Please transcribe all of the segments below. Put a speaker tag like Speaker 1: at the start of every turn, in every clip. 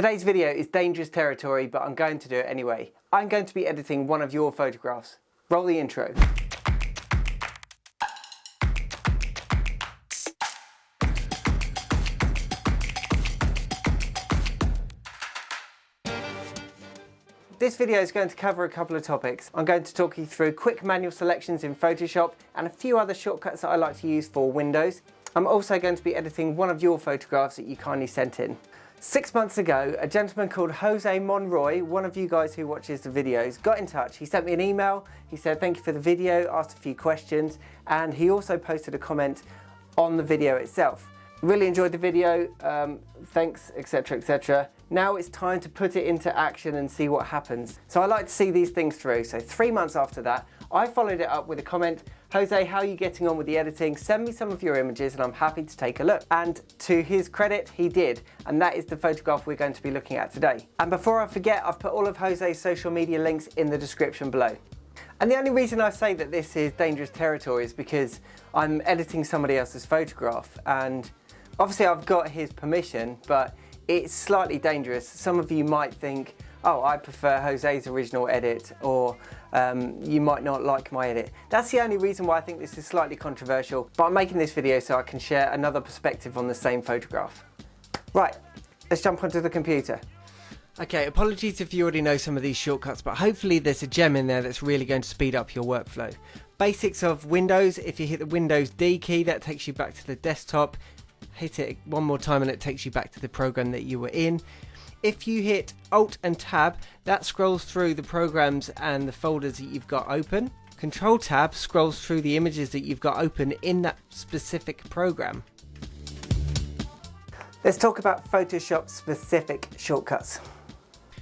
Speaker 1: Today's video is dangerous territory, but I'm going to do it anyway. I'm going to be editing one of your photographs. Roll the intro. This video is going to cover a couple of topics. I'm going to talk you through quick manual selections in Photoshop and a few other shortcuts that I like to use for Windows. I'm also going to be editing one of your photographs that you kindly sent in. 6 months ago, a gentleman called Jose Monroy, one of you guys who watches the videos, got in touch. He sent me an email, he said thank you for the video, asked a few questions, and he also posted a comment on the video itself. Really enjoyed the video, thanks, etc, etc. Now it's time to put it into action and see what happens. So I like to see these things through. So 3 months after that, I followed it up with a comment, Jose, how are you getting on with the editing? Send me some of your images and I'm happy to take a look. And to his credit, he did. And that is the photograph we're going to be looking at today. And before I forget, I've put all of Jose's social media links in the description below. And the only reason I say that this is dangerous territory is because I'm editing somebody else's photograph. And obviously I've got his permission, but it's slightly dangerous. Some of you might think, oh, I prefer Jose's original edit, or you might not like my edit. That's the only reason why I think this is slightly controversial, but I'm making this video so I can share another perspective on the same photograph. Right, let's jump onto the computer. Okay, apologies if you already know some of these shortcuts, but hopefully there's a gem in there that's really going to speed up your workflow. Basics of Windows: if you hit the Windows D key, that takes you back to the desktop. Hit it one more time and it takes you back to the program that you were in. If you hit Alt and Tab, that scrolls through the programs and the folders that you've got open. Control Tab scrolls through the images that you've got open in that specific program. Let's talk about Photoshop specific shortcuts.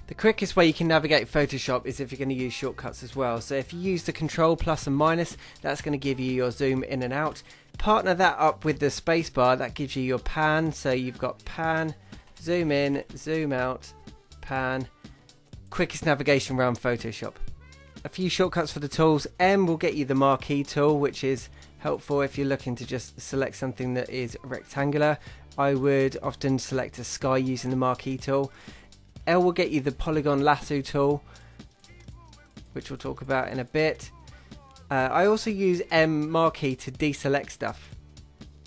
Speaker 1: The quickest way you can navigate Photoshop is if you're going to use shortcuts as well. So if you use the Control plus and minus, that's going to give you your zoom in and out. Partner that up with the spacebar, that gives you your pan. So you've got pan, zoom in, zoom out, pan. Quickest navigation around Photoshop. A few shortcuts for the tools. M will get you the marquee tool, which is helpful if you're looking to just select something that is rectangular. I would often select a sky using the marquee tool. L will get you the polygon lasso tool, which we'll talk about in a bit. I also use M marquee to deselect stuff.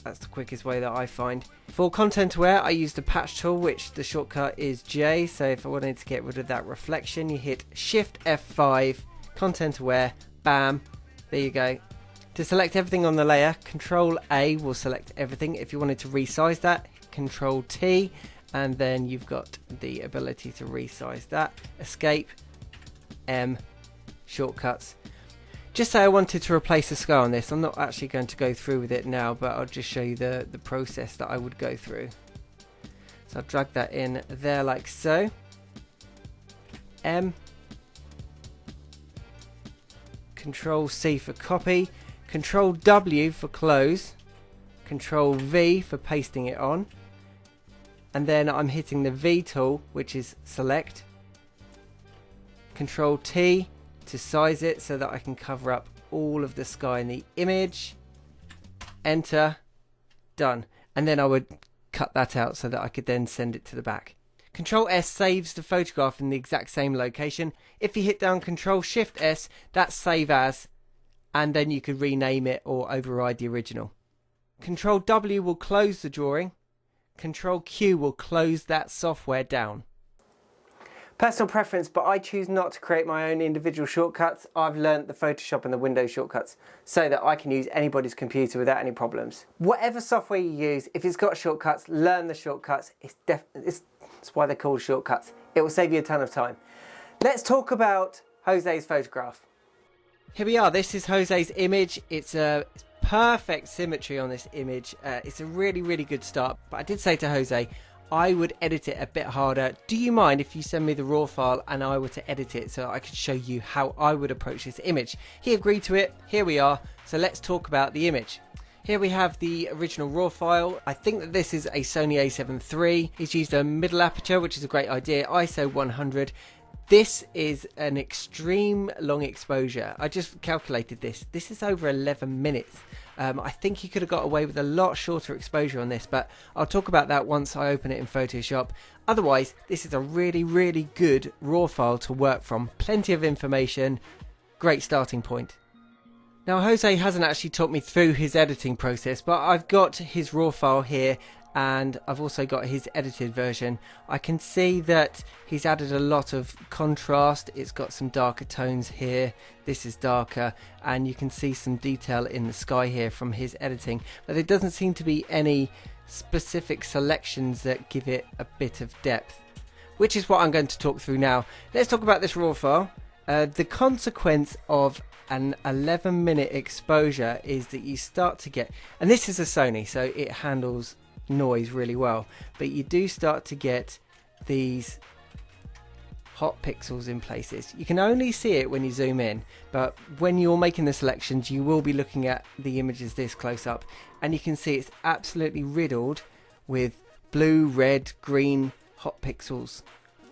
Speaker 1: That's the quickest way that I find. For content aware, I use the patch tool, which the shortcut is J. So if I wanted to get rid of that reflection, you hit Shift F5, content aware, bam, there you go. To select everything on the layer, Control A will select everything. If you wanted to resize that, Control T, and then you've got the ability to resize that. Escape, M, shortcuts. Just say I wanted to replace the sky on this. I'm not actually going to go through with it now, but I'll just show you the process that I would go through. So I'll drag that in there like so. M, Control C for copy, Control W for close, Control V for pasting it on, and then I'm hitting the V tool, which is select, Control T to size it so that I can cover up all of the sky in the image. Enter, done. And then I would cut that out so that I could then send it to the back. Control S saves the photograph in the exact same location. If you hit down Control Shift S, that's save as, and then you could rename it or override the original. Control W will close the drawing. Control Q will close that software down. Personal preference, but I choose not to create my own individual shortcuts. I've learnt the Photoshop and the Windows shortcuts so that I can use anybody's computer without any problems. Whatever software you use, if it's got shortcuts, learn the shortcuts. It's why they're called shortcuts. It will save you a ton of time. Let's talk about Jose's photograph. Here we are. This is Jose's image. It's a perfect symmetry on this image. It's a really, really good start. But I did say to Jose, I would edit it a bit harder. Do you mind if you send me the raw file and I were to edit it so I could show you how I would approach this image? He agreed to it. Here we are. So let's talk about the image. Here we have the original raw file. I think that this is a Sony a7 III. He's used a middle aperture, which is a great idea, ISO 100. This is an extreme long exposure. I just calculated this. This is over 11 minutes. I think you could have got away with a lot shorter exposure on this, but I'll talk about that once I open it in Photoshop. Otherwise, this is a really, really good raw file to work from. Plenty of information. Great starting point. Now, Jose hasn't actually taught me through his editing process, but I've got his raw file here and I've also got his edited version. I can see that he's added a lot of contrast. It's got some darker tones here. This is darker, and you can see some detail in the sky here from his editing, but there doesn't seem to be any specific selections that give it a bit of depth, which is what I'm going to talk through now. Let's talk about this raw file. The consequence of an 11-minute exposure is that you start to get, and this is a Sony, so it handles noise really well, but you do start to get these hot pixels in places. You can only see it when you zoom in, but when you're making the selections you will be looking at the images this close up, and you can see it's absolutely riddled with blue, red, green hot pixels.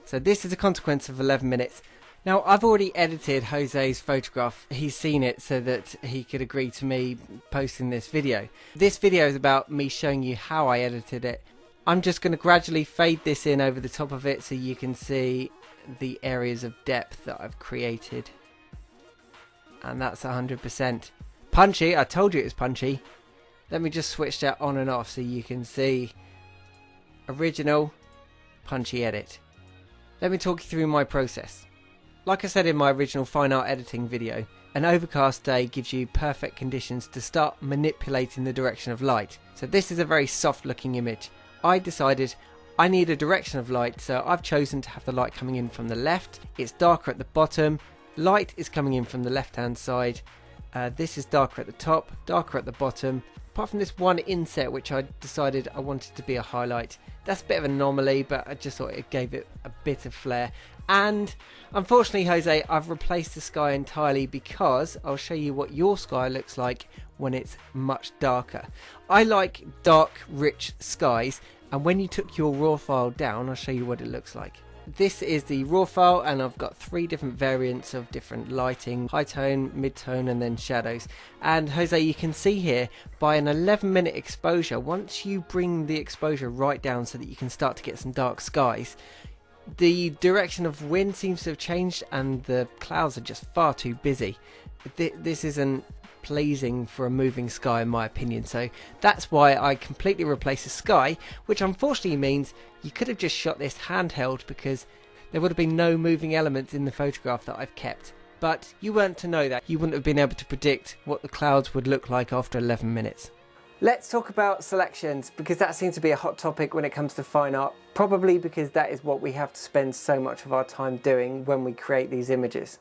Speaker 1: So this is a consequence of 11 minutes. Now, I've already edited Jose's photograph. He's seen it so that he could agree to me posting this video. This video is about me showing you how I edited it. I'm just going to gradually fade this in over the top of it so you can see the areas of depth that I've created. And that's 100%. Punchy, I told you it was punchy. Let me just switch that on and off so you can see original, punchy edit. Let me talk you through my process. Like I said in my original fine art editing video, an overcast day gives you perfect conditions to start manipulating the direction of light. So this is a very soft looking image. I decided I need a direction of light, so I've chosen to have the light coming in from the left. It's darker at the bottom, light is coming in from the left hand side. This is darker at the top, darker at the bottom. Apart from this one inset which I decided I wanted to be a highlight. That's a bit of an anomaly, but I just thought it gave it a bit of flair. And unfortunately, Jose, I've replaced the sky entirely because I'll show you what your sky looks like when it's much darker. I like dark, rich skies, and when you took your raw file down, I'll show you what it looks like. This is the raw file, and I've got 3 different variants of different lighting: high tone, mid tone, and then shadows. And Jose, you can see here by an 11-minute exposure, once you bring the exposure right down so that you can start to get some dark skies, the direction of wind seems to have changed and the clouds are just far too busy. This isn't pleasing for a moving sky in my opinion, so that's why I completely replaced the sky, which unfortunately means you could have just shot this handheld because there would have been no moving elements in the photograph that I've kept. But you weren't to know that. You wouldn't have been able to predict what the clouds would look like after 11 minutes. Let's talk about selections, because that seems to be a hot topic when it comes to fine art, probably because that is what we have to spend so much of our time doing when we create these images.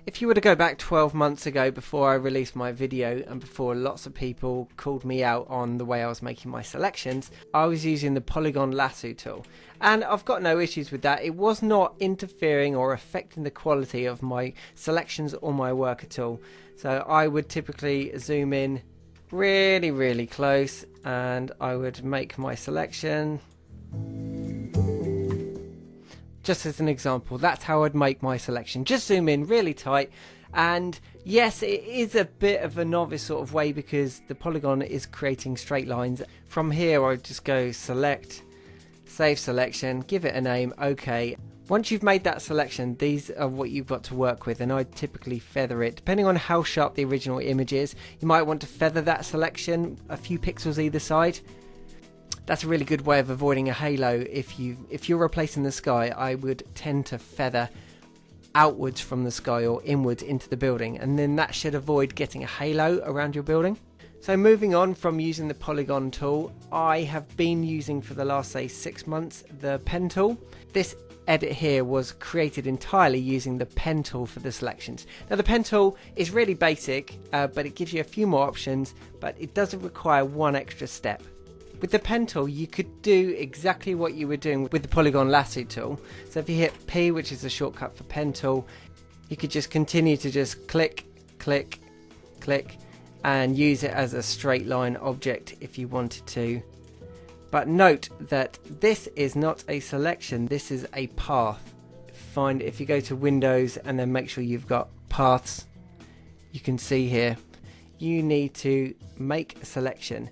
Speaker 1: If you were to go back 12 months ago, before I released my video and before lots of people called me out on the way I was making my selections, I was using the polygon lasso tool, and I've got no issues with that. It was not interfering or affecting the quality of my selections or my work at all. So I would typically zoom in really, really close and I would make my selection. Just as an example, that's how I'd make my selection. Just zoom in really tight, and yes, it is a bit of a novice sort of way because the polygon is creating straight lines. From here I just go select, save selection, give it a name, OK. Once you've made that selection, these are what you've got to work with, and I typically feather it. Depending on how sharp the original image is, you might want to feather that selection a few pixels either side. That's a really good way of avoiding a halo. If you're replacing the sky, I would tend to feather outwards from the sky or inwards into the building, and then that should avoid getting a halo around your building. So moving on from using the polygon tool, I have been using for the last, say, 6 months, the pen tool. This edit here was created entirely using the pen tool for the selections. Now the pen tool is really basic, but it gives you a few more options, but it doesn't require one extra step. With the pen tool, you could do exactly what you were doing with the polygon lasso tool. So if you hit P, which is a shortcut for pen tool, you could just continue to just click, click, click, and use it as a straight line object if you wanted to. But note that this is not a selection, this is a path. find if you go to Windows and then make sure you've got paths, you can see here you need to make a selection,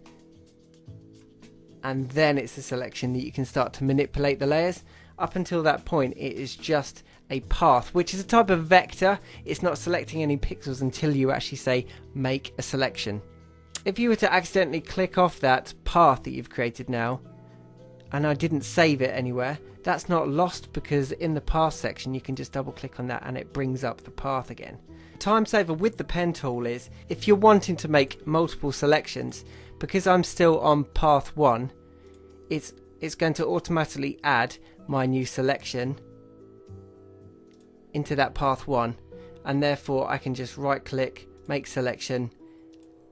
Speaker 1: and then it's a selection that you can start to manipulate the layers. Up until that point it is just a path, which is a type of vector. It's not selecting any pixels until you actually say make a selection. If you were to accidentally click off that path that you've created now, and I didn't save it anywhere, that's not lost, because in the path section you can just double click on that and it brings up the path again. Time saver with the pen tool is if you're wanting to make multiple selections, because I'm still on path 1, it's going to automatically add my new selection into that path 1, and therefore I can just right click, make selection,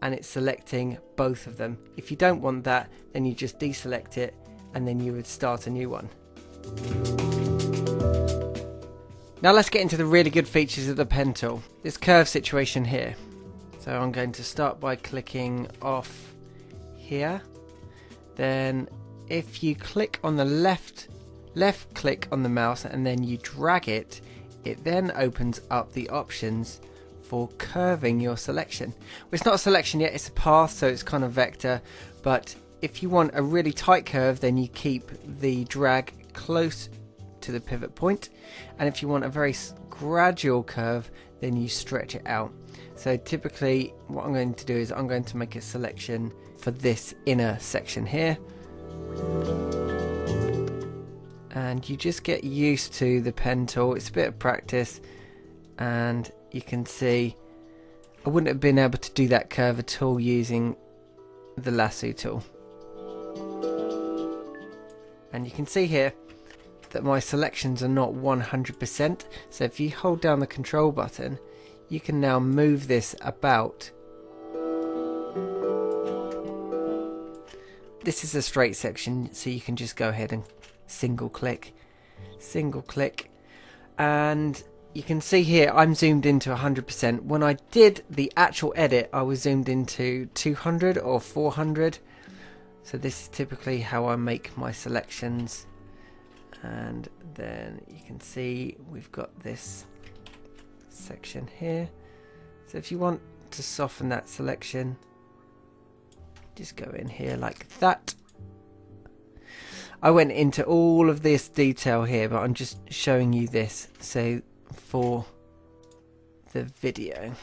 Speaker 1: and it's selecting both of them. If you don't want that, then you just deselect it and then you would start a new one. Now let's get into the really good features of the pen tool. This curve situation here. So I'm going to start by clicking off here. Then if you click on the left click on the mouse and then you drag it, it then opens up the options for curving your selection. Well, it's not a selection yet, it's a path, so it's kind of vector, but if you want a really tight curve, then you keep the drag close to the pivot point, and if you want a very gradual curve, then you stretch it out. So typically what I'm going to do is I'm going to make a selection for this inner section here, and you just get used to the pen tool. It's a bit of practice, and you can see I wouldn't have been able to do that curve at all using the lasso tool. And you can see here that my selections are not 100%, so if you hold down the control button you can now move this about. This is a straight section, so you can just go ahead and single click, and you can see here I'm zoomed into 100%. When I did the actual edit I was zoomed into 200 or 400. So this is typically how I make my selections, and then you can see we've got this section here. So if you want to soften that selection, just go in here like that. I went into all of this detail here, but I'm just showing you this so for the video.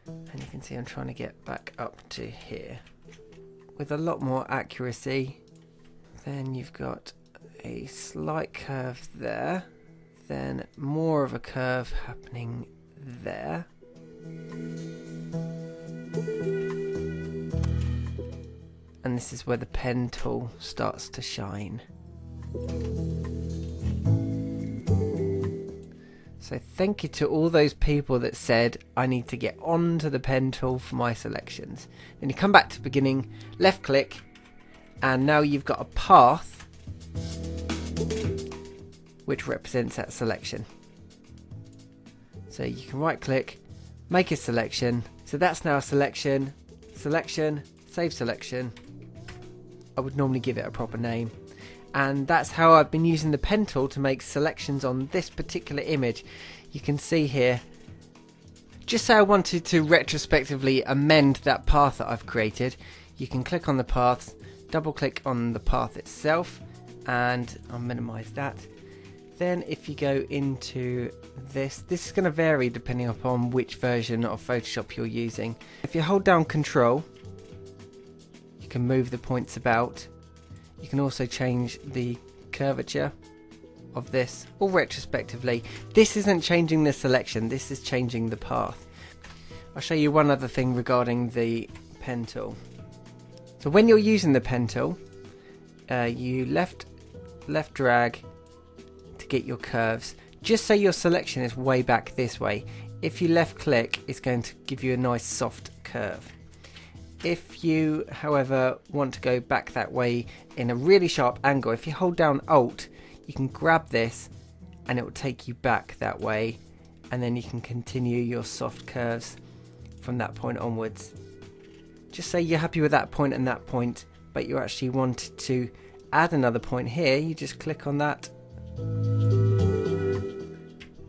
Speaker 1: And you can see I'm trying to get back up to here with a lot more accuracy. Then you've got a slight curve there, then more of a curve happening there. And this is where the pen tool starts to shine. So thank you to all those people that said I need to get onto the pen tool for my selections. Then you come back to the beginning, left click, and now you've got a path which represents that selection. So you can right click, make a selection. So that's now a selection, save selection. I would normally give it a proper name. And that's how I've been using the pen tool to make selections on this particular image. You can see here, just say I wanted to retrospectively amend that path that I've created, you can click on the path, double click on the path itself, and I'll minimize that. Then if you go into this is going to vary depending upon which version of Photoshop you're using. If you hold down Control, you can move the points about. You can also change the curvature of this, or retrospectively. This isn't changing the selection, this is changing the path. I'll show you one other thing regarding the pen tool. So when you're using the pen tool, you left drag to get your curves. Just say your selection is way back this way. If you left click, it's going to give you a nice soft curve. If you, however, want to go back that way in a really sharp angle, if you hold down Alt, you can grab this and it will take you back that way, and then you can continue your soft curves from that point onwards. Just say you're happy with that point and that point, but you actually wanted to add another point here, you just click on that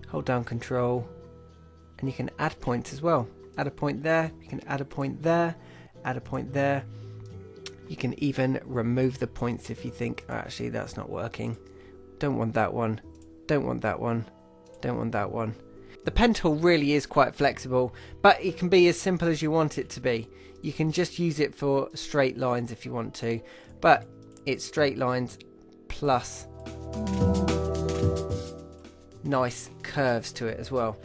Speaker 1: Hold down Control, and you can add points as well. Add a point there, you can add a point there, add a point there. You can even remove the points if you think, oh, actually that's not working. Don't want that one, don't want that one, don't want that one. The pen tool really is quite flexible, but it can be as simple as you want it to be. You can just use it for straight lines if you want to, but it's straight lines plus nice curves to it as well.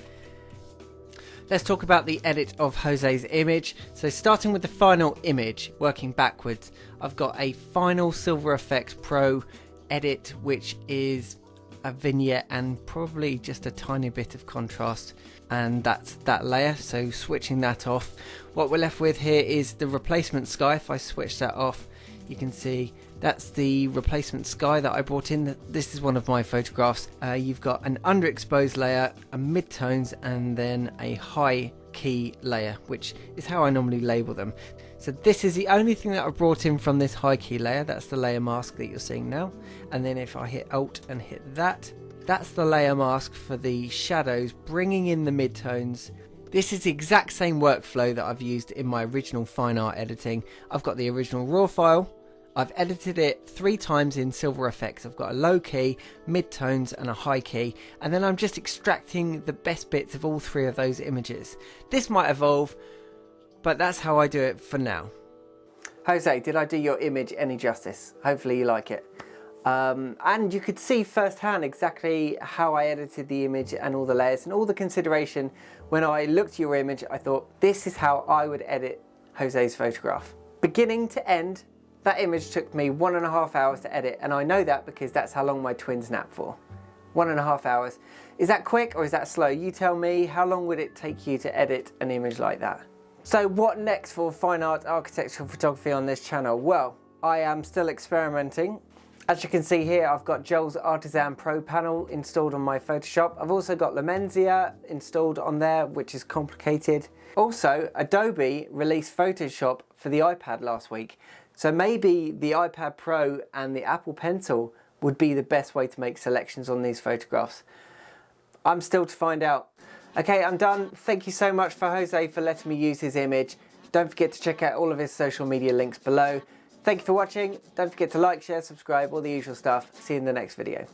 Speaker 1: Let's talk about the edit of Jose's image. So starting with the final image, working backwards, I've got a final Silver Effects Pro edit, which is a vignette and probably just a tiny bit of contrast, and that's that layer. So switching that off, what we're left with here is the replacement sky. If I switch that off, you can see that's the replacement sky that I brought in. This is one of my photographs. You've got an underexposed layer, a midtones, and then a high key layer, which is how I normally label them. So this is the only thing that I've brought in from this high key layer. That's the layer mask that you're seeing now. And then if I hit Alt and hit that, that's the layer mask for the shadows, bringing in the midtones. This is the exact same workflow that I've used in my original fine art editing. I've got the original raw file. I've edited it 3 times in Silver Effects. I've got a low key, midtones, and a high key, and then I'm just extracting the best bits of all 3 of those images. This might evolve, but that's how I do it for now. Jose, did I do your image any justice? Hopefully you like it. And you could see firsthand exactly how I edited the image and all the layers and all the consideration. When I looked at your image, I thought, this is how I would edit Jose's photograph. Beginning to end, that image took me 1.5 hours to edit, and I know that because that's how long my twins nap for. 1.5 hours. Is that quick or is that slow? You tell me, how long would it take you to edit an image like that? So what next for fine art architectural photography on this channel? Well, I am still experimenting. As you can see here, I've got Joel's Artisan Pro panel installed on my Photoshop. I've also got Lemenzia installed on there, which is complicated. Also, Adobe released Photoshop for the iPad last week. So maybe the iPad Pro and the Apple Pencil would be the best way to make selections on these photographs. I'm still to find out. Okay, I'm done. Thank you so much for Jose for letting me use his image. Don't forget to check out all of his social media links below. Thank you for watching. Don't forget to like, share, subscribe, all the usual stuff. See you in the next video.